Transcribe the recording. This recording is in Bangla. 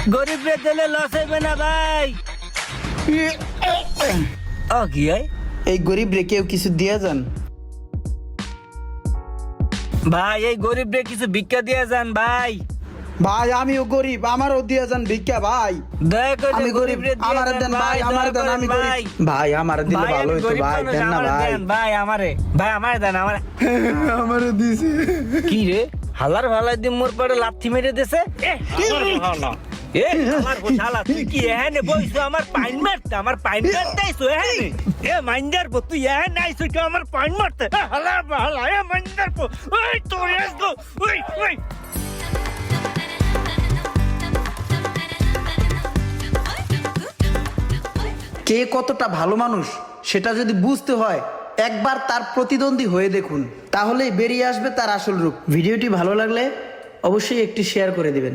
গরিবরে দিলে লস হইবে না ভাই। ও কি হয়? এই গরিব রে কেউ কিছু দিয়া যান ভাই এই গরিবরে কিছু ভিক্ষা দিয়ে যান ভাই। ভাই। আমিও গরিব, আমারও দিয়া যান ভিক্ষা ভাই। দয়া করে আমি গরিব, গরিবরে দিয়ে আমার দেন ভাই, আমার দেন। আমি গরিব ভাই, আমার দিলে ভাই, ভালো আমি হইতো গরিব ভাই। মানুষ, দেন না আমারে ভাই। দেন ভাই, আমারে দেন আমারে। আমারে দিছে। কি রে হালার ভালাই দি মোর পরে লাথি মেরে দিছে। আমার শালা তুই কি এখানে বইছো আমার পাইন মারতে, আমার পাইন মারতে আইছো এখানে? এ মাইন্ডার বো তুই এখানে আইছো কি আমার পাইন মারতে? হালা হালা এ মাইন্ডার বো ওই তোর এসো ওই ওই। কে কতটা ভালো মানুষ সেটা যদি বুঝতে হয় একবার তার প্রতিদ্বন্দ্বী হয়ে দেখুন, তাহলেই বেরিয়ে আসবে তার আসল রূপ। ভিডিওটি ভালো লাগলে অবশ্যই একটি শেয়ার করে দিবেন।